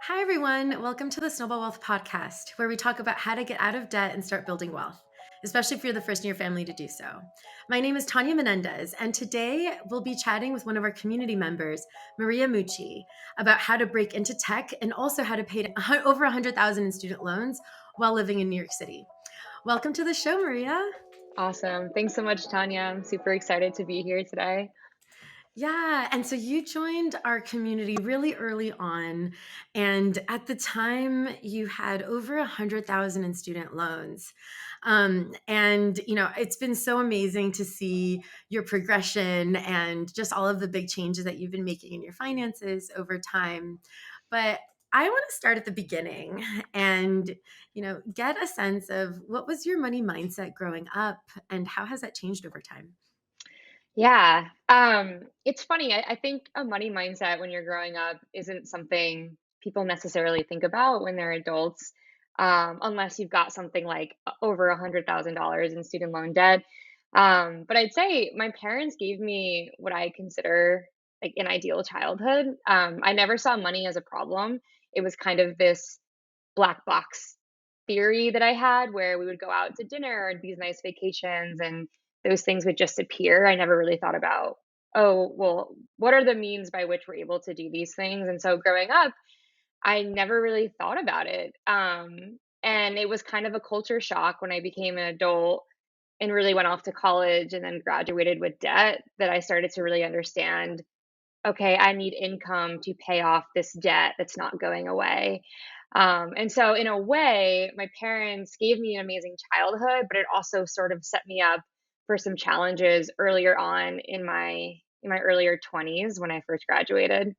Hi, everyone. Welcome to the Snowball Wealth podcast, where we talk about how to get out of debt and start building wealth, especially if you're the first in your family to do so. My name is Tanya Menendez, and today we'll be chatting with one of our community members, Maria Mucci, about how to break into tech and also how to pay over 100,000 in student loans while living in New York City. Welcome to the show, Maria. Awesome. Thanks so much, Tanya. I'm super excited to be here today. Yeah. And so you joined our community really early on. And at the time, you had over 100,000 in student loans. It's been so amazing to see your progression and just all of the big changes that you've been making in your finances over time. But I want to start at the beginning and, get a sense of what was your money mindset growing up and how has that changed over time? Yeah. It's funny. I think a money mindset when you're growing up isn't something people necessarily think about when they're adults, unless you've got something like over $100,000 in student loan debt. But I'd say my parents gave me what I consider like an ideal childhood. I never saw money as a problem. It was kind of this black box theory that I had where we would go out to dinner and these nice vacations and those things would just appear. I never really thought about, oh, well, what are the means by which we're able to do these things? And so growing up, I never really thought about it. And it was kind of a culture shock when I became an adult and really went off to college and then graduated with debt that I started to really understand, okay, I need income to pay off this debt that's not going away. And so, in a way, my parents gave me an amazing childhood, but it also sort of set me up for some challenges earlier on in my earlier 20s when I first graduated.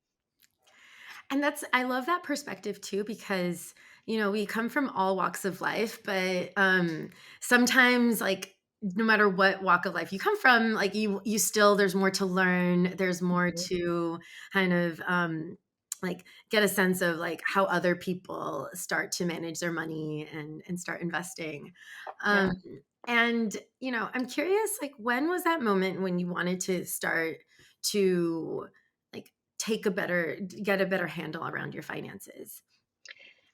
And I love that perspective too, because, we come from all walks of life, but sometimes, like, no matter what walk of life you come from, like, you still, there's more to learn. There's more Mhm. to kind of, like, get a sense of like how other people start to manage their money and start investing. Um, Yeah. I'm curious, like, when was that moment when you wanted to start to, like, get a better handle around your finances?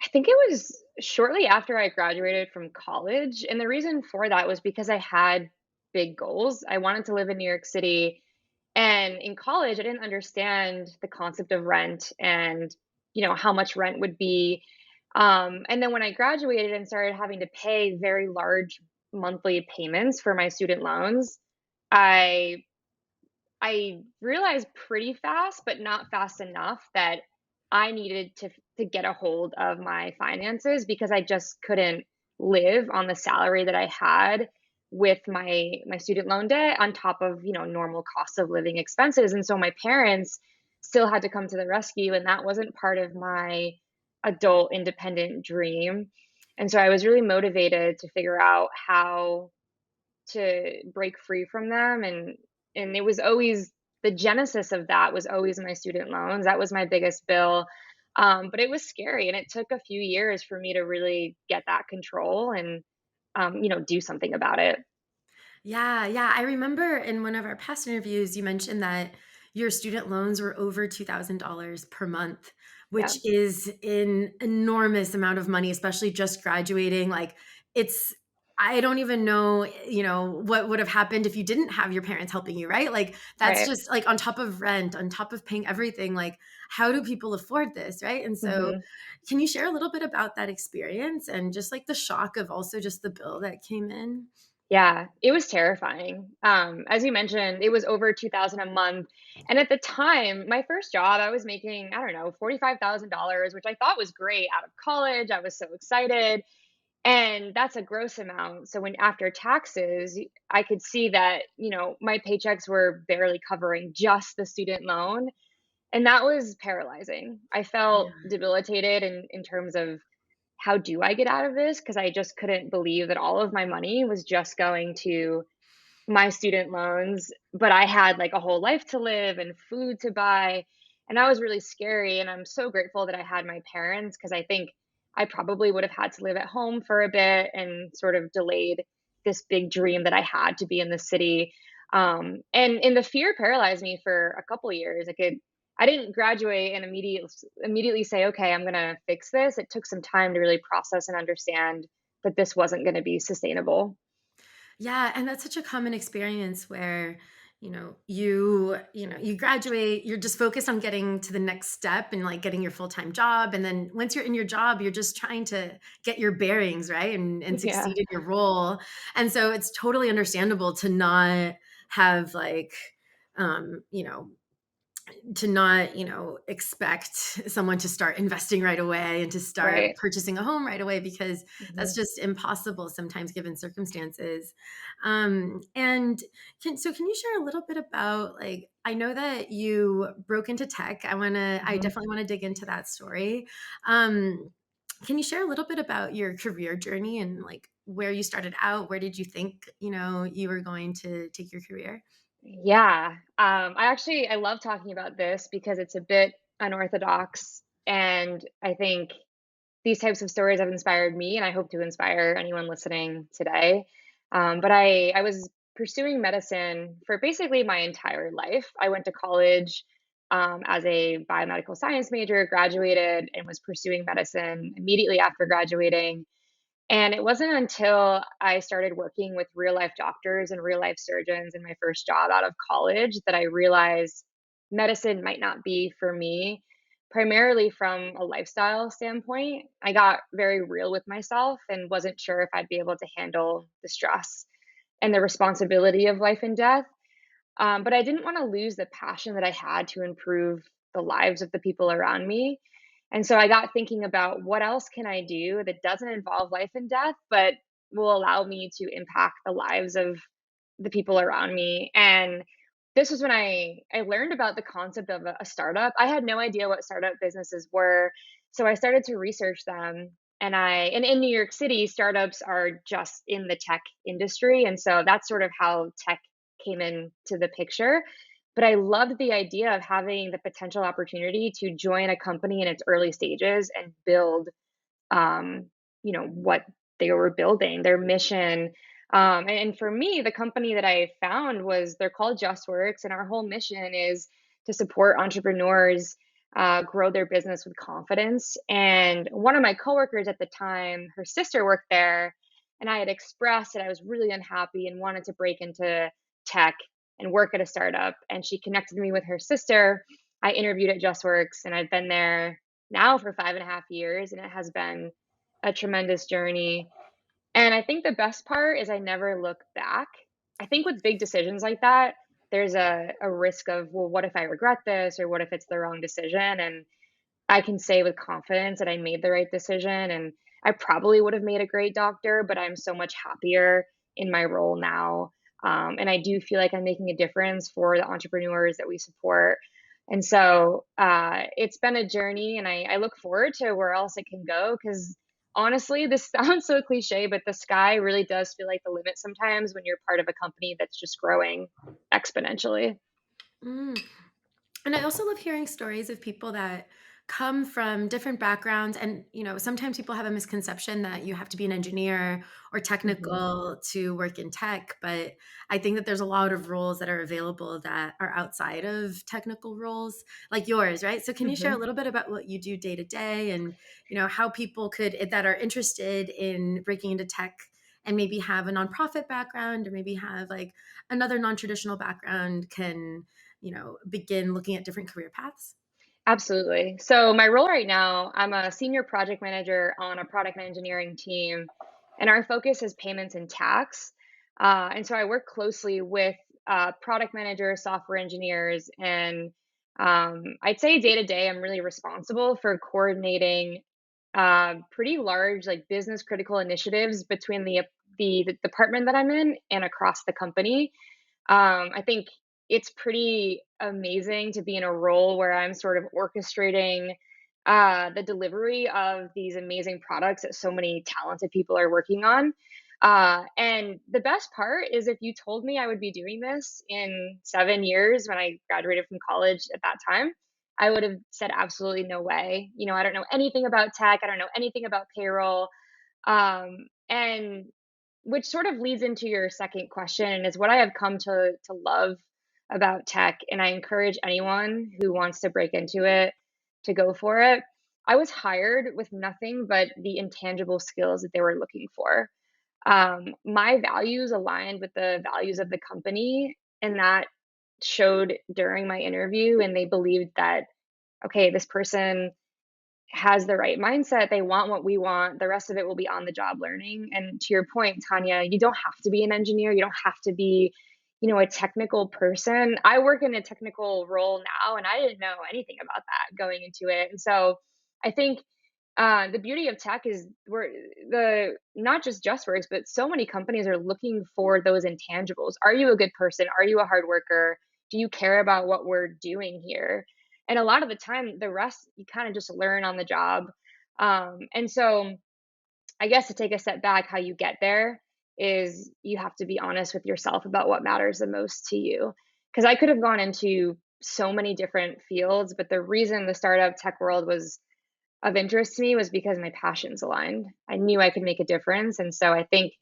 I think it was shortly after I graduated from college. And the reason for that was because I had big goals. I wanted to live in New York City. And in college, I didn't understand the concept of rent and, how much rent would be. And then when I graduated and started having to pay very large monthly payments for my student loans, I I realized pretty fast, but not fast enough that I needed to get a hold of my finances because I just couldn't live on the salary that I had with my student loan debt on top of, normal cost of living expenses. And so my parents still had to come to the rescue and that wasn't part of my adult independent dream. And so I was really motivated to figure out how to break free from them and it was always the genesis of that was always my student loans. That was my biggest bill. But it was scary and it took a few years for me to really get that control and do something about it. Yeah, yeah. I remember in one of our past interviews, you mentioned that your student loans were over $2,000 per month, Yeah, which is an enormous amount of money, especially just graduating. Like, it's, I don't even know, what would have happened if you didn't have your parents helping you, right? Like, that's right. just like on top of rent, on top of paying everything. Like, how do people afford this, right? And so, Mhm. can you share a little bit about that experience and just like the shock of also just the bill that came in? Yeah, it was terrifying. As you mentioned, it was over 2,000 a month, and at the time, my first job, I was making, I don't know, $45,000, which I thought was great out of college. I was so excited. And that's a gross amount. So when after taxes, I could see that, my paychecks were barely covering just the student loan. And that was paralyzing. I felt Yeah. debilitated in terms of how do I get out of this? Because I just couldn't believe that all of my money was just going to my student loans, but I had like a whole life to live and food to buy. And that was really scary. And I'm so grateful that I had my parents because I think I probably would have had to live at home for a bit and sort of delayed this big dream that I had to be in the city. And the fear paralyzed me for a couple years. I didn't graduate and immediately say, "Okay, I'm gonna fix this." It took some time to really process and understand that this wasn't gonna be sustainable. Yeah, and that's such a common experience where, you graduate, you're just focused on getting to the next step and like getting your full-time job. And then once you're in your job, you're just trying to get your bearings, right? And Yeah, succeed in your role. And so it's totally understandable to not have like um, you know, to not, expect someone to start investing right away and to start right. purchasing a home right away because that's Mhm, just impossible sometimes given circumstances. And can you share a little bit about like I know that you broke into tech. I mhm. definitely want to dig into that story. Um, can you share a little bit about your career journey and like where you started out? Where did you think, you were going to take your career? Yeah, I love talking about this because it's a bit unorthodox, and I think these types of stories have inspired me, and I hope to inspire anyone listening today. But I was pursuing medicine for basically my entire life. I went to college as a biomedical science major, graduated, and was pursuing medicine immediately after graduating. And it wasn't until I started working with real life doctors and real life surgeons in my first job out of college that I realized medicine might not be for me, primarily from a lifestyle standpoint. I got very real with myself and wasn't sure if I'd be able to handle the stress and the responsibility of life and death. But I didn't want to lose the passion that I had to improve the lives of the people around me. And so I got thinking about what else can I do that doesn't involve life and death, but will allow me to impact the lives of the people around me. And this was when I learned about the concept of a startup. I had no idea what startup businesses were, so I started to research them. And in New York City, startups are just in the tech industry, and so that's sort of how tech came into the picture. But I loved the idea of having the potential opportunity to join a company in its early stages and build um, what they were building, their mission. And for me, the company that I found was they're called JustWorks, and our whole mission is to support entrepreneurs grow their business with confidence. And one of my coworkers at the time, her sister worked there, and I had expressed that I was really unhappy and wanted to break into tech and work at a startup. And she connected me with her sister. I interviewed at JustWorks, and I've been there now for 5.5 years, and it has been a tremendous journey. And I think the best part is I never look back. I think with big decisions like that, there's a risk of, well, what if I regret this or what if it's the wrong decision? And I can say with confidence that I made the right decision, and I probably would have made a great doctor, but I'm so much happier in my role now. And I do feel like I'm making a difference for the entrepreneurs that we support. And so it's been a journey, and I look forward to where else it can go because honestly, this sounds so cliche, but the sky really does feel like the limit sometimes when you're part of a company that's just growing exponentially. Mm. And I also love hearing stories of people that come from different backgrounds. And, sometimes people have a misconception that you have to be an engineer or Hmm. technical to work in tech. But I think that there's a lot of roles that are available that are outside of technical roles like yours, right? So can you share a Hmm. little bit about what you do day to day and, how people that are interested in breaking into tech and maybe have a nonprofit background or maybe have like another non-traditional background can begin looking at different career paths? Absolutely. So my role right now, I'm a senior project manager on a product engineering team, and our focus is payments and tax. And so I work closely with product managers, software engineers, and I'd say day to day, I'm really responsible for coordinating pretty large, like business critical initiatives between the department that I'm in and across the company. I think it's pretty amazing to be in a role where I'm sort of orchestrating the delivery of these amazing products that so many talented people are working on. And the best part is if you told me I would be doing this in 7 years when I graduated from college at that time, I would have said absolutely no way. I don't know anything about tech. I don't know anything about payroll. And which sort of leads into your second question and is what I have come to love about tech, and I encourage anyone who wants to break into it to go for it. I was hired with nothing but the intangible skills that they were looking for. My values aligned with the values of the company, and that showed during my interview. And they believed that, okay, this person has the right mindset, they want what we want, the rest of it will be on the job learning. And to your point, Tanya, you don't have to be an engineer, you don't have to be, a technical person. I work in a technical role now, and I didn't know anything about that going into it. And so I think the beauty of tech is we're the not just works, but so many companies are looking for those intangibles. Are you a good person? Are you a hard worker? Do you care about what we're doing here? And a lot of the time, the rest you kind of just learn on the job. And so I guess to take a step back, how you get there is you have to be honest with yourself about what matters the most to you. Because I could have gone into so many different fields, but the reason the startup tech world was of interest to me was because my passions aligned. I knew I could make a difference. And so I think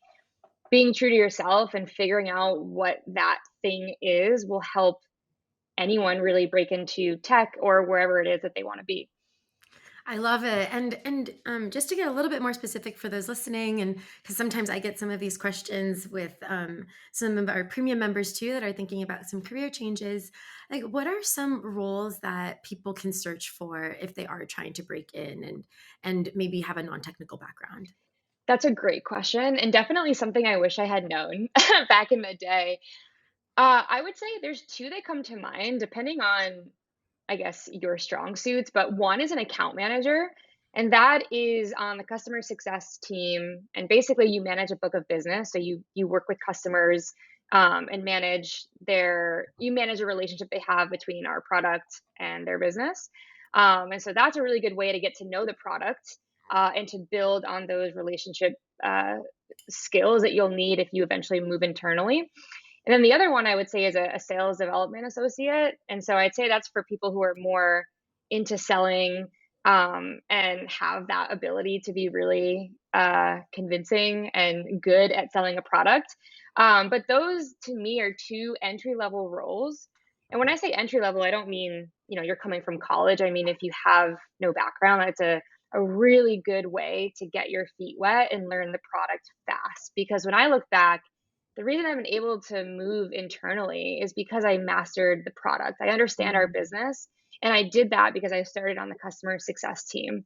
being true to yourself and figuring out what that thing is will help anyone really break into tech or wherever it is that they want to be. I love it. And just to get a little bit more specific for those listening, and because sometimes I get some of these questions with some of our premium members too that are thinking about some career changes. Like, what are some roles that people can search for if they are trying to break in and maybe have a non-technical background? That's a great question, and definitely something I wish I had known back in the day. I would say there's two that come to mind, depending on, I guess, your strong suits, but one is an account manager, and that is on the customer success team. And basically, you manage a book of business. So you work with customers and you manage a relationship they have between our product and their business. And so that's a really good way to get to know the product and to build on those relationship uh, skills that you'll need if you eventually move internally. And then the other one I would say is a sales development associate. And so I'd say that's for people who are more into selling and have that ability to be really convincing and good at selling a product. But those to me are two entry level roles. And when I say entry level, I don't mean, you're coming from college. I mean, if you have no background, it's a really good way to get your feet wet and learn the product fast. Because when I look back, the reason I've been able to move internally is because I mastered the product. I understand our business, and I did that because I started on the customer success team.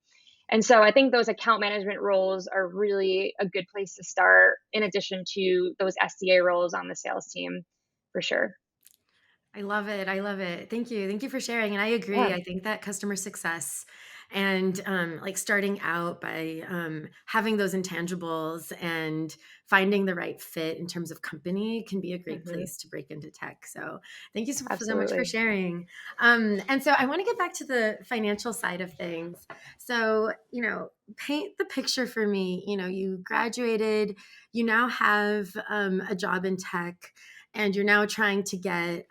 And so I think those account management roles are really a good place to start, in addition to those SDA roles on the sales team, for sure. I love it. I love it. Thank you. Thank you for sharing. And I agree. Yeah. I think that customer success and like starting out by having those intangibles and finding the right fit in terms of company can be a great Hmm. place to break into tech. So thank you so much for Absolutely. sharing. And so I want to get back to the financial side of things. So, paint the picture for me. You graduated, you now have a job in tech, and you're now trying to get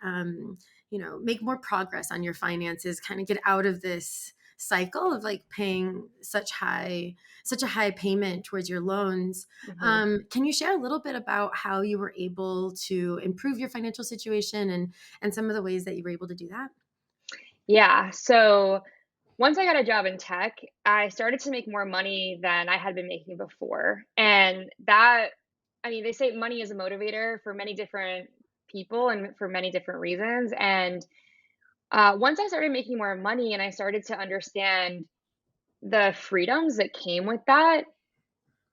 make more progress on your finances, kind of get out of this cycle of like paying such a high payment towards your loans. Hmm. Can you share a little bit about how you were able to improve your financial situation and some of the ways that you were able to do that? Yeah. So once I got a job in tech, I started to make more money than I had been making before. And that, I mean, they say money is a motivator for many different people and for many different reasons. And once I started making more money and I started to understand the freedoms that came with that,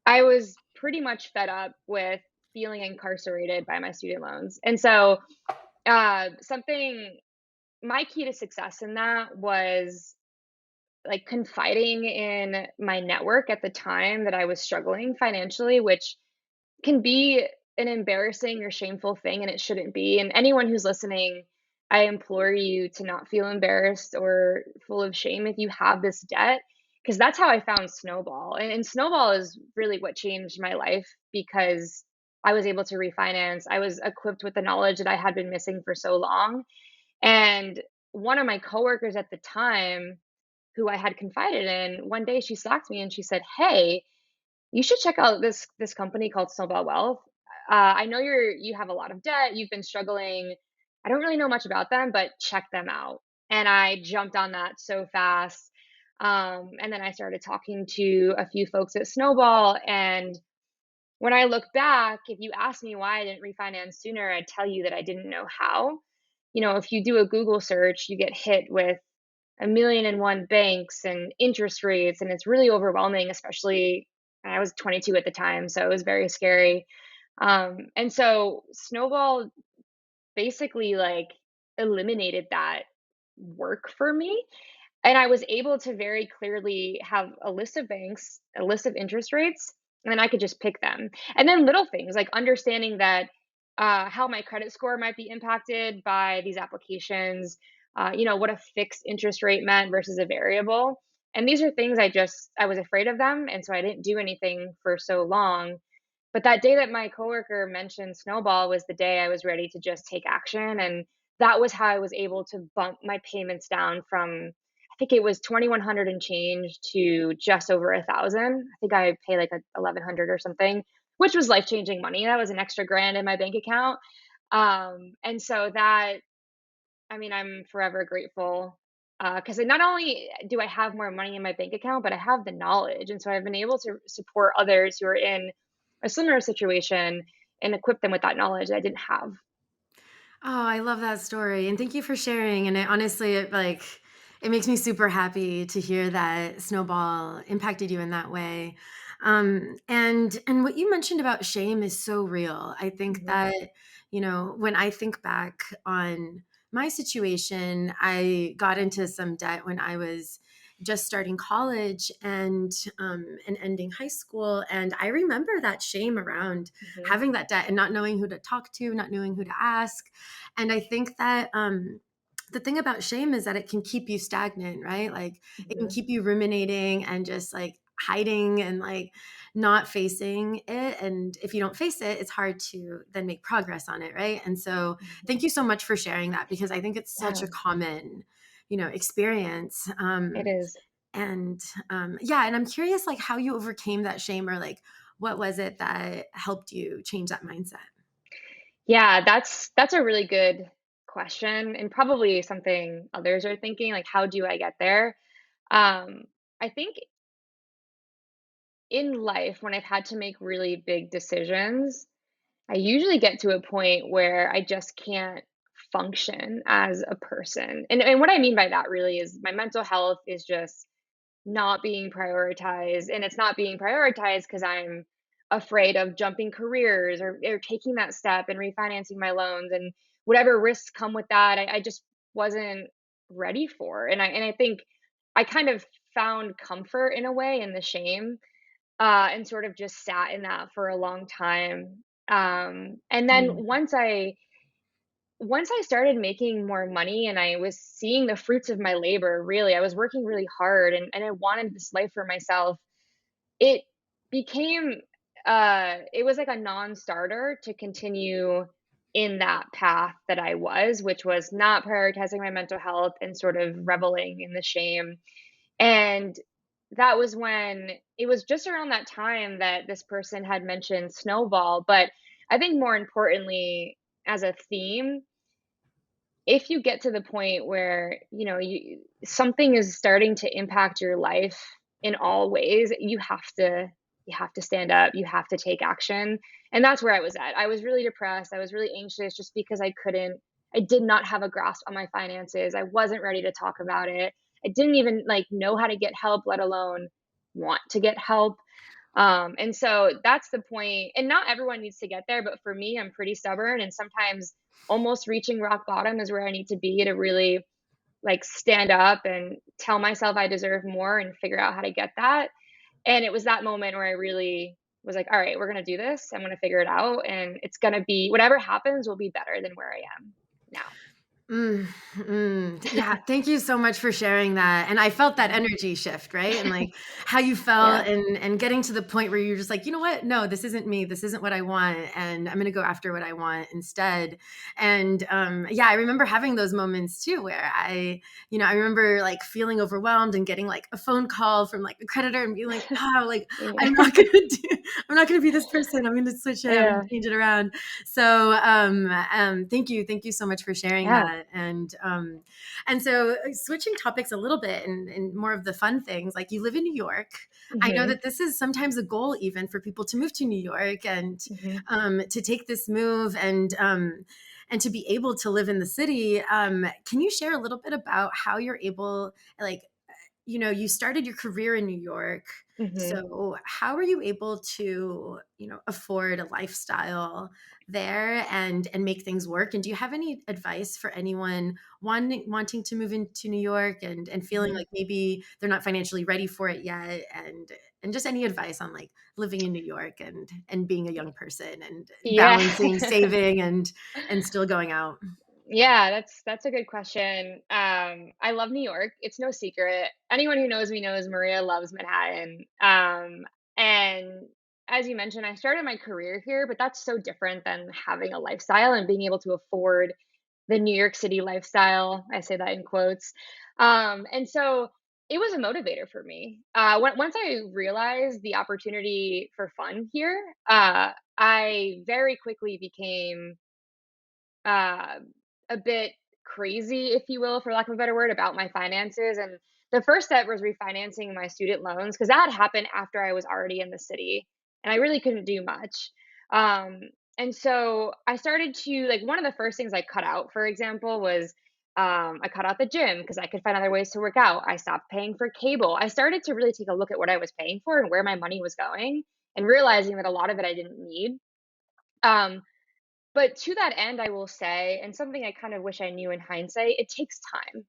I was pretty much fed up with feeling incarcerated by my student loans. And so, my key to success in that was like confiding in my network at the time that I was struggling financially, which can be an embarrassing or shameful thing, and it shouldn't be. And anyone who's listening, I implore you to not feel embarrassed or full of shame if you have this debt, because that's how I found Snowball. And Snowball is really what changed my life because I was able to refinance. I was equipped with the knowledge that I had been missing for so long. And one of my coworkers at the time, who I had confided in, one day she slacked me and she said, "Hey, you should check out this company called Snowball Wealth. I know you have a lot of debt. You've been struggling. I don't really know much about them, but check them out. And I jumped on that so fast. And then I started talking to a few folks at Snowball. And when I look back, if you ask me why I didn't refinance sooner, I'd tell you that I didn't know how. If you do a Google search, you get hit with a million and one banks and interest rates, and it's really overwhelming, especially I was 22 at the time, so it was very scary. And so Snowball basically like eliminated that work for me. And I was able to very clearly have a list of banks, a list of interest rates, and then I could just pick them. And then little things like understanding that how my credit score might be impacted by these applications, what a fixed interest rate meant versus a variable. And these are things I was afraid of them. And so I didn't do anything for so long. But that day that my coworker mentioned Snowball was the day I was ready to just take action. And that was how I was able to bump my payments down from, I think it was 2,100 and change to just over 1,000. I think I pay like 1,100 or something, which was life changing money. That was an extra grand in my bank account. And so that, I mean, I'm forever grateful because not only do I have more money in my bank account, but I have the knowledge. And so I've been able to support others who are in a similar situation and equip them with that knowledge that I didn't have. Oh, I love that story, and thank you for sharing. And honestly, it makes me super happy to hear that Snowball impacted you in that way. And what you mentioned about shame is so real. I think Mhm, that when I think back on my situation, I got into some debt when I was just starting college and ending high school, and I remember that shame around mhm, having that debt and not knowing who to talk to, not knowing who to ask. And I think that the thing about shame is that it can keep you stagnant, right? Like it can mhm, keep you ruminating and just like hiding and like not facing it. And if you don't face it, it's hard to then make progress on it, right? And so mhm. thank you so much for sharing that, because I think it's such Yeah, a common experience. it is. And Yeah, and I'm curious like how you overcame that shame, or like what was it that helped you change that mindset? Yeah, that's a really good question and probably something others are thinking, like, how do I get there? Um, I think in life, when I've had to make really big decisions, I usually get to a point where I just can't function as a person. And what I mean by that really is my mental health is just not being prioritized. And it's not being prioritized because I'm afraid of jumping careers or taking that step and refinancing my loans and whatever risks come with that. I just wasn't ready for. And I think I kind of found comfort in a way in the shame and sort of just sat in that for a long time. And then Mm. once I started making more money and I was seeing the fruits of my labor, really, I was working really hard and I wanted this life for myself. It became it was like a non-starter to continue in that path that I was, which was not prioritizing my mental health and sort of reveling in the shame. And that was when it was just around that time that this person had mentioned Snowball, but I think more importantly, as a theme, if you get to the point where, something is starting to impact your life in all ways, you have to stand up, you have to take action. And that's where I was at. I was really depressed, I was really anxious just because I did not have a grasp on my finances. I wasn't ready to talk about it. I didn't even like know how to get help, let alone want to get help. And so that's the point, and not everyone needs to get there, but for me, I'm pretty stubborn, and sometimes almost reaching rock bottom is where I need to be to really like stand up and tell myself I deserve more and figure out how to get that. And it was that moment where I really was like, all right, we're going to do this. I'm going to figure it out. And it's going to be whatever happens will be better than where I am now. Yeah, thank you so much for sharing that, and I felt that Mhm. energy shift, right? And, like, how you felt Yeah. and getting to the point where you're just like, "You know what? No, this isn't me. This isn't what I want, and I'm gonna go after what I want instead." And, yeah, I remember having those moments too where I remember, like, feeling overwhelmed and getting, like, a phone call from, like, the creditor and being like, "Oh, like, Yeah. I'm not gonna do I'm not gonna be this person. I'm gonna switch it. I'm gonna Yeah. change it around." So, thank you so much for sharing Yeah. that. And so switching topics a little bit and more of the fun things, like you live in New York. I know Mhm. that this is sometimes a goal even for people to move to New York and Mhm. to take this move and to be able to live in the city. Can you share a little bit about how you're able, like, you started your career in New York. Mhm. So how are you able to, afford a lifestyle there and make things work? And do you have any advice for anyone wanting to move into New York and feeling Mhm. like maybe they're not financially ready for it yet? And just any advice on like living in New York and being a young person and Yeah. balancing saving and still going out. Yeah, that's a good question. I love New York. It's no secret. Anyone who knows me knows Maria loves Manhattan. And as you mentioned, I started my career here, but that's so different than having a lifestyle and being able to afford the New York City lifestyle. I say that in quotes. And so it was a motivator for me. Once I realized the opportunity for fun here, I very quickly became uh, a bit crazy, if you will, for lack of a better word, about my finances. And the first step was refinancing my student loans because that happened after I was already in the city and I really couldn't do much. Um, and so I started to, like, one of the first things I cut out, for example, was I cut out the gym because I could find other ways to work out. I stopped paying for cable. I started to really take a look at what I was paying for and where my money was going and realizing that a lot of it I didn't need. Um, but to that end, I will say, and something I kind of wish I knew in hindsight, it takes time.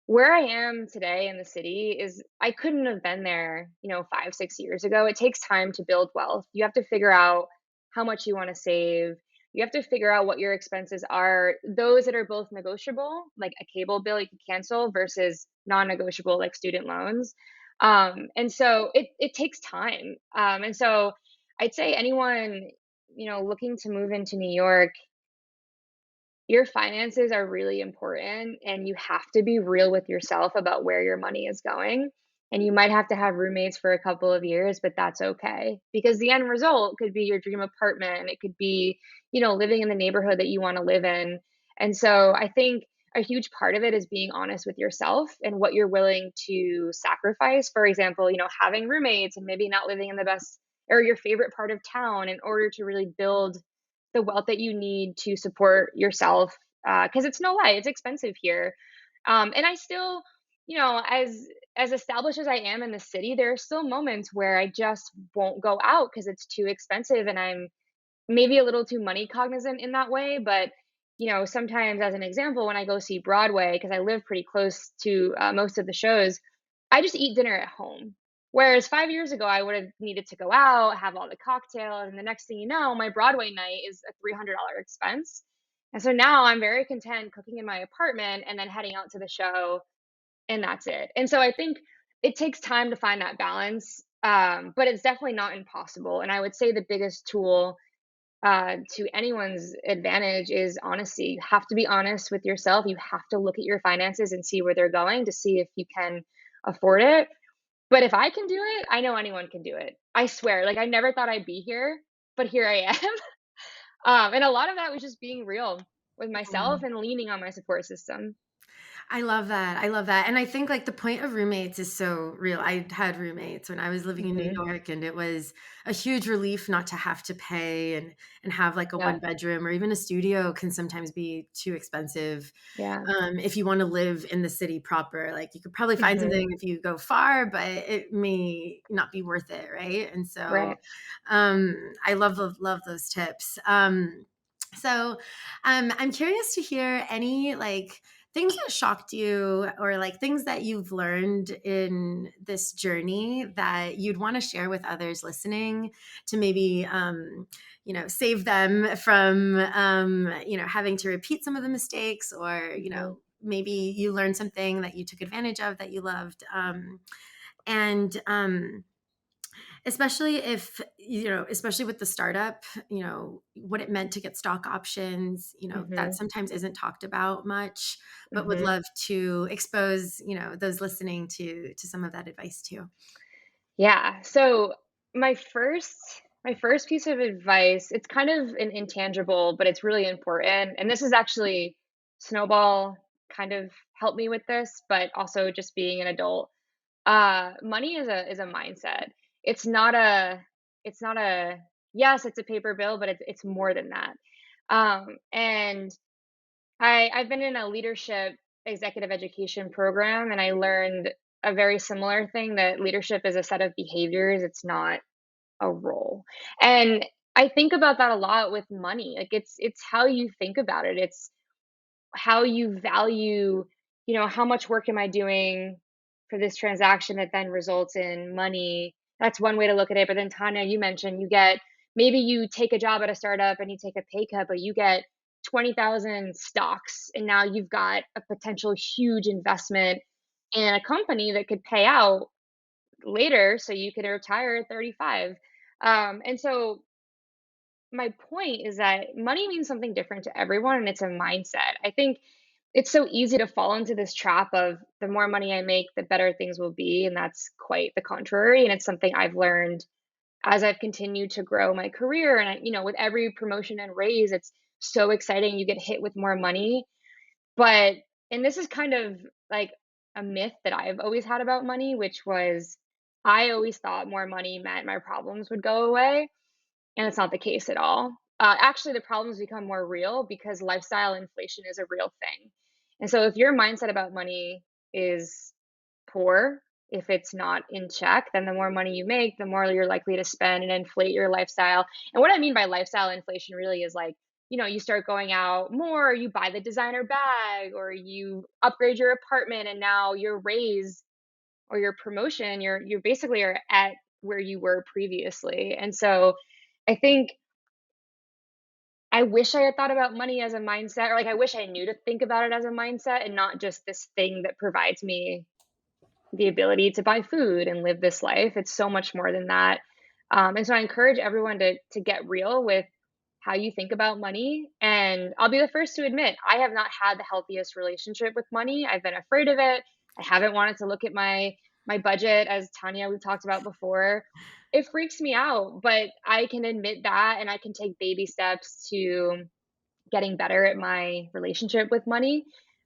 Where I am today in the city is I couldn't have been there, 5, 6 years ago. It takes time to build wealth. You have to figure out how much you want to save. You have to figure out what your expenses are, those that are both negotiable, like a cable bill you can cancel, versus non negotiable, like student loans. And so it takes time. And so I'd say anyone, looking to move into New York, your finances are really important and you have to be real with yourself about where your money is going. And you might have to have roommates for a couple of years, but that's okay because the end result could be your dream apartment. It could be, living in the neighborhood that you want to live in. And so I think a huge part of it is being honest with yourself and what you're willing to sacrifice. For example, having roommates and maybe not living in the best or your favorite part of town in order to really build the wealth that you need to support yourself, because it's no lie, it's expensive here. And I still, as established as I am in the city, there are still moments where I just won't go out because it's too expensive, and I'm maybe a little too money cognizant in that way. But sometimes, as an example, when I go see Broadway, because I live pretty close to most of the shows, I just eat dinner at home. Whereas 5 years ago, I would have needed to go out, have all the cocktails, and the next thing you know, my Broadway night is a $300 expense. And so now I'm very content cooking in my apartment and then heading out to the show, and that's it. And so I think it takes time to find that balance, but it's definitely not impossible. And I would say the biggest tool to anyone's advantage is honesty. You have to be honest with yourself. You have to look at your finances and see where they're going to see if you can afford it. But if I can do it, I know anyone can do it. I swear. Like, I never thought I'd be here, but here I am. And a lot of that was just being real with myself and leaning on my support system. I love that. I love that. And I think like the point of roommates is so real. I had roommates when I was living in New Hmm. York and it was a huge relief not to have to pay and have like a one Yeah. bedroom or even a studio can sometimes be too expensive. Yeah. If you want to live in the city proper, like you could probably find Hmm. something if you go far, but it may not be worth it, right? And so Right. I love those tips. So I'm curious to hear any like things that shocked you or like things that you've learned in this journey that you'd want to share with others listening to maybe save them from having to repeat some of the mistakes, or Mhm. maybe you learned something that you took advantage of that you loved, and especially if especially with the startup, what it meant to get stock options, that Mhm. sometimes isn't talked about much, but would Mhm. love to expose those listening to some of that advice too. Yeah. So my first my first piece of advice, it's kind of an intangible, but it's really important. And this is actually Snowball kind of helped me with this, but also just being an adult. Money is a mindset. It's not a it's not a yes, it's a paper bill, but it's more than that. And I've been in a leadership executive education program, and I learned a very similar thing, that leadership is a set of behaviors, it's not a role. And I think about that a lot with money. Like it's how you think about it. It's how you value, how much work am I doing for this transaction that then results in money? That's one way to look at it. But then Tanya, you mentioned maybe you take a job at a startup and you take a pay cut, but you get 20,000 stocks, and now you've got a potential huge investment in a company that could pay out later so you could retire at 35. And so my point is that money means something different to everyone, and it's a mindset. I think it's so easy to fall into this trap of the more money I make, the better things will be. And that's quite the contrary. And it's something I've learned as I've continued to grow my career. And with every promotion and raise, it's so exciting. You get hit with more money. But, and this is kind of like a myth that I've always had about money, which was I always thought more money meant my problems would go away. And it's not the case at all. Actually, the problems become more real because lifestyle inflation is a real thing. And so, if your mindset about money is poor, if it's not in check, then the more money you make, the more you're likely to spend and inflate your lifestyle. And what I mean by lifestyle inflation really is like, you start going out more, you buy the designer bag, or you upgrade your apartment, and now your raise or your promotion, you're basically are at where you were previously. And so I think I wish I had thought about money as a mindset, or like I wish I knew to think about it as a mindset and not just this thing that provides me the ability to buy food and live this life. It's so much more than that. And so I encourage everyone to get real with how you think about money. And I'll be the first to admit, I have not had the healthiest relationship with money. I've been afraid of it. I haven't wanted to look at my budget, as Tanya we've talked about before. It freaks me out, but I can admit that, and I can take baby steps to getting better at my relationship with money.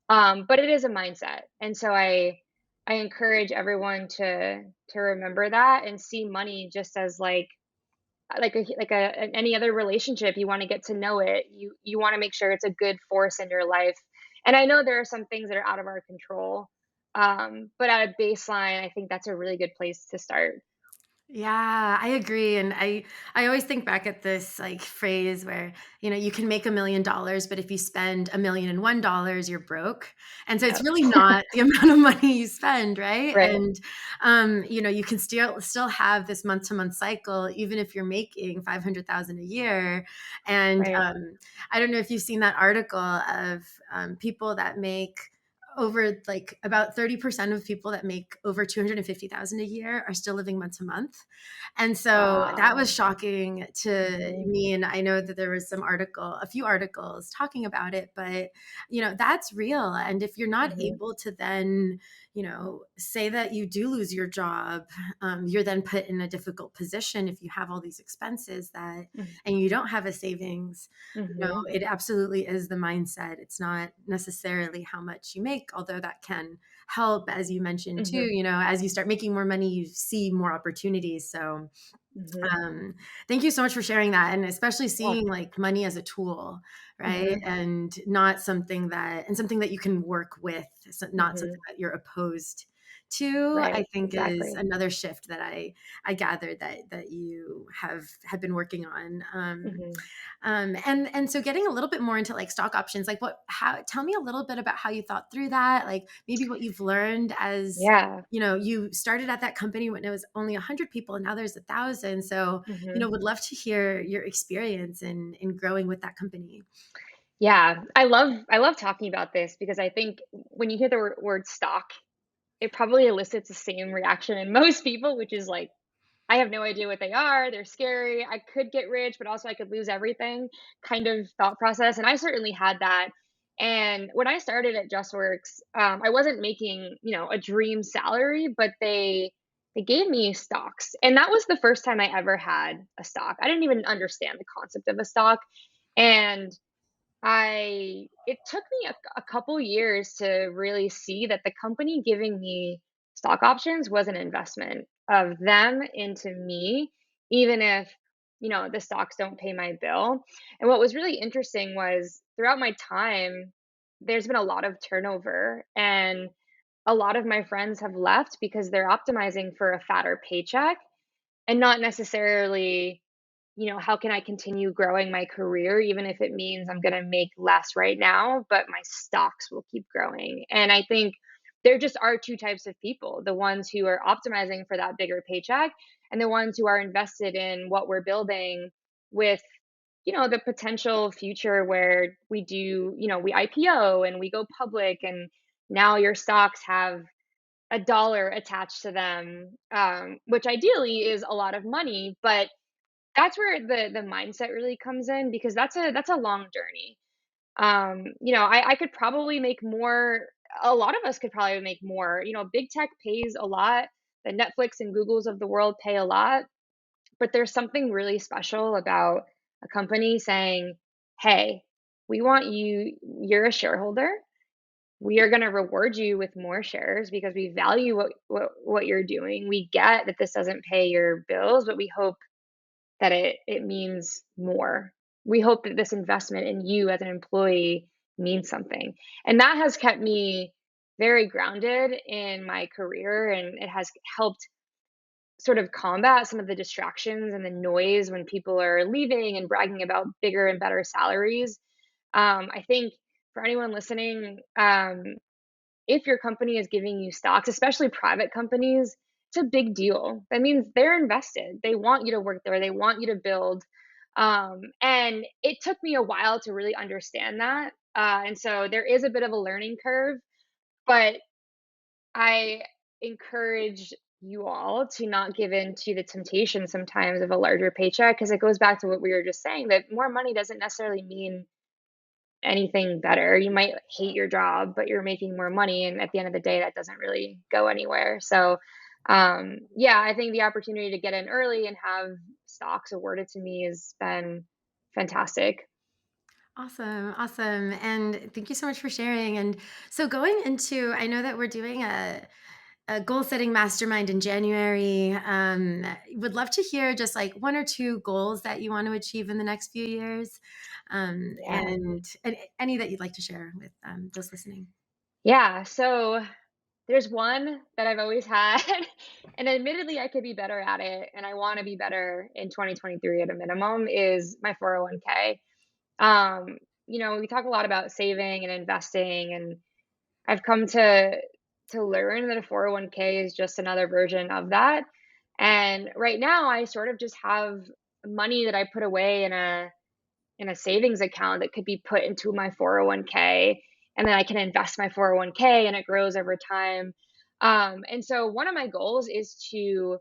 But it is a mindset. And so I encourage everyone to remember that and see money just as any other relationship. You want to get to know it. You want to make sure it's a good force in your life. And I know there are some things that are out of our control. But at a baseline, I think that's a really good place to start. Yeah, I agree. And I always think back at this like phrase where, you can make $1 million, but if you spend $1,001, you're broke. And so it's Yep. really not the amount of money you spend, right? Right. And you can still have this month to month cycle, even if you're making 500,000 a year. And Right. I don't know if you've seen that article of people that make over like about 30% of people that make over 250,000 a year are still living month to month. And so that was Wow. shocking to Hmm. me. And I know that there was a few articles talking about it, but that's real. And if you're not Hmm. able to then, say that you do lose your job, you're then put in a difficult position if you have all these expenses and you don't have a savings. Hmm. It absolutely is the mindset. It's not necessarily how much you make, although that can help, as you mentioned too. Hmm. As you start making more money, you see more opportunities. So, Hmm. thank you so much for sharing that, and especially Yeah. seeing like money as a tool, right? Mhm, And not something that, you can work with, so not something mhm, that you're opposed to, I Right, think is exactly. another shift that I gathered that you have been working on. Mhm. And so getting a little bit more into like stock options, like what how tell me a little bit about how you thought through that, like maybe what you've learned as Yeah. you started at that company when it was only 100 people and now there's 1,000. So, Mhm. would love to hear your experience in growing with that company. Yeah, I love talking about this because I think when you hear the word stock, it probably elicits the same reaction in most people, which is like, I have no idea what they are. They're scary. I could get rich, but also I could lose everything kind of thought process. And I certainly had that. And when I started at JustWorks, I wasn't making, a dream salary, but they gave me stocks. And that was the first time I ever had a stock. I didn't even understand the concept of a stock. And I it took me a couple years to really see that the company giving me stock options was an investment of them into me, even if, the stocks don't pay my bill. And what was really interesting was throughout my time, there's been a lot of turnover and a lot of my friends have left because they're optimizing for a fatter paycheck and not necessarily, how can I continue growing my career even if it means I'm going to make less right now, but my stocks will keep growing. And I think there just are two types of people, the ones who are optimizing for that bigger paycheck and the ones who are invested in what we're building with the potential future where we do, we IPO and we go public and now your stocks have a dollar attached to them, which ideally is a lot of money, but that's where the mindset really comes in because that's a long journey. I could probably make more. A lot of us could probably make more. Big tech pays a lot. The Netflix and Googles of the world pay a lot, but there's something really special about a company saying, "Hey, we want you. You're a shareholder. We are going to reward you with more shares because we value what you're doing. We get that this doesn't pay your bills, but we hope that it means more. We hope that this investment in you as an employee means something." And that has kept me very grounded in my career, and it has helped sort of combat some of the distractions and the noise when people are leaving and bragging about bigger and better salaries. I think for anyone listening, if your company is giving you stocks, especially private companies, it's a big deal. That means they're invested. They want you to work there. They want you to build. And it took me a while to really understand that. And so there is a bit of a learning curve, but I encourage you all to not give in to the temptation sometimes of a larger paycheck because it goes back to what we were just saying that more money doesn't necessarily mean anything better. You might hate your job, but you're making more money, and at the end of the day, that doesn't really go anywhere. So, yeah, I think the opportunity to get in early and have stocks awarded to me has been fantastic. Awesome, awesome. And thank you so much for sharing. And so going into, I know that we're doing a goal setting mastermind in January. Would love to hear just like one or two goals that you want to achieve in the next few years, Yeah. and any that you'd like to share with those listening. Yeah. So there's one that I've always had, and admittedly, I could be better at it, and I want to be better in 2023 at a minimum, is my 401k. Um, we talk a lot about saving and investing, and I've come to learn that a 401k is just another version of that. And right now I sort of just have money that I put away in a savings account that could be put into my 401k, and then I can invest my 401k and it grows over time. And so one of my goals is to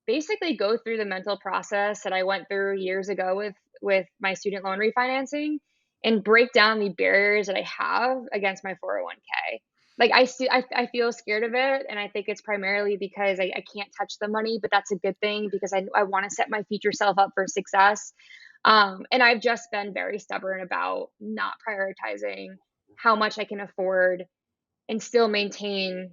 basically go through the mental process that I went through years ago with my student loan refinancing and break down the barriers that I have against my 401k. Like I feel scared of it, and I think it's primarily because I can't touch the money, but that's a good thing because I want to set my future self up for success. And I've just been very stubborn about not prioritizing how much I can afford and still maintain,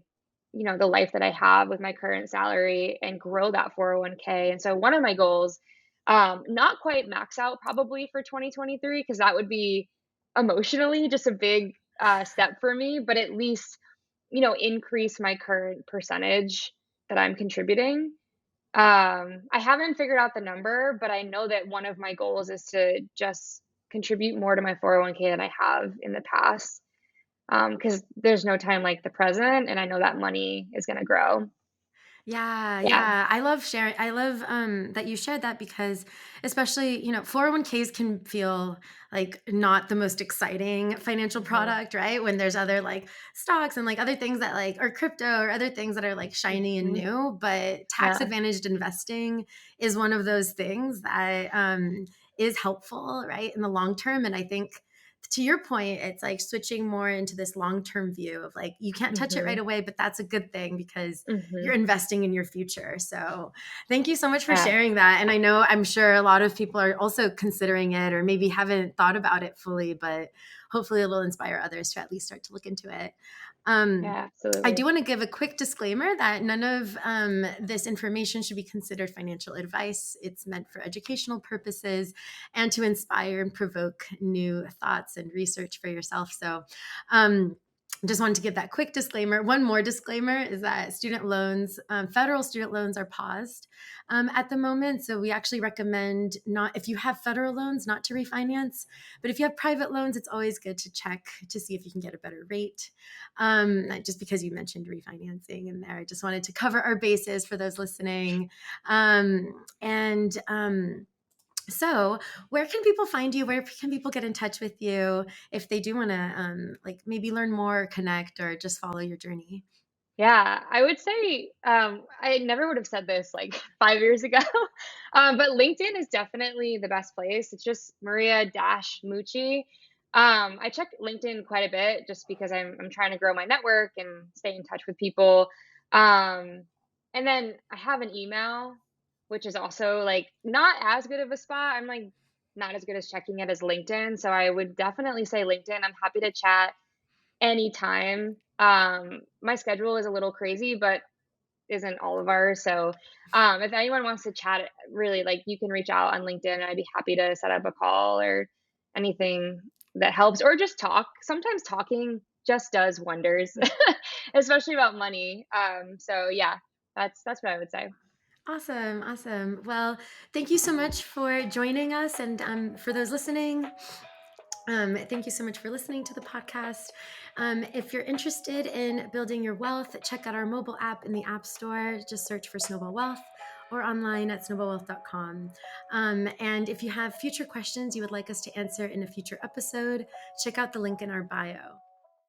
the life that I have with my current salary and grow that 401k. And so one of my goals, not quite max out probably for 2023, because that would be emotionally just a big step for me, but at least increase my current percentage that I'm contributing. I haven't figured out the number, but I know that one of my goals is to just contribute more to my 401k than I have in the past. Because there's no time like the present, and I know that money is gonna grow. Yeah, Yeah. yeah. I love sharing. I love that you shared that because, especially, 401ks can feel like not the most exciting financial Mhm. product, right? When there's other like stocks and like other things that like, or crypto or other things that are like shiny and Mhm. new. But tax Yeah. advantaged investing is one of those things that is helpful, right? In the long term. And I think, to your point, it's like switching more into this long term view of like, you can't touch it right Mhm. away, but that's a good thing because you're Mhm. investing in your future. So thank you so much for Yeah. sharing that. And I'm sure a lot of people are also considering it or maybe haven't thought about it fully, but hopefully it'll inspire others to at least start to look into it. Um, Yeah, I do absolutely. want to give a quick disclaimer that none of this information should be considered financial advice. It's meant for educational purposes and to inspire and provoke new thoughts and research for yourself. So, just wanted to give that quick disclaimer. One more disclaimer is that student loans, federal student loans, are paused at the moment. So we actually recommend not, if you have federal loans, not to refinance. But if you have private loans, it's always good to check to see if you can get a better rate. Just because you mentioned refinancing in there, I just wanted to cover our bases for those listening. And so, where can people find you? Where can people get in touch with you if they do want to, like maybe learn more, connect, or just follow your journey? Yeah, I would say, I never would have said this like 5 years ago, but LinkedIn is definitely the best place. It's just Maria dash Mucci. I check LinkedIn quite a bit just because I'm trying to grow my network and stay in touch with people. Um, and then I have an email, which is also like not as good of a spot. I'm like not as good as checking it as LinkedIn. So I would definitely say LinkedIn. I'm happy to chat anytime. My schedule is a little crazy, but isn't all of ours. So, if anyone wants to chat, really, like you can reach out on LinkedIn. I'd be happy to set up a call or anything that helps, or just talk. Sometimes talking just does wonders, especially about money. So yeah, that's what I would say. Awesome, awesome. Well, thank you so much for joining us, and for those listening, thank you so much for listening to the podcast. If you're interested in building your wealth, check out our mobile app in the App Store. Just search for Snowball Wealth or online at snowballwealth.com. And if you have future questions you would like us to answer in a future episode, check out the link in our bio.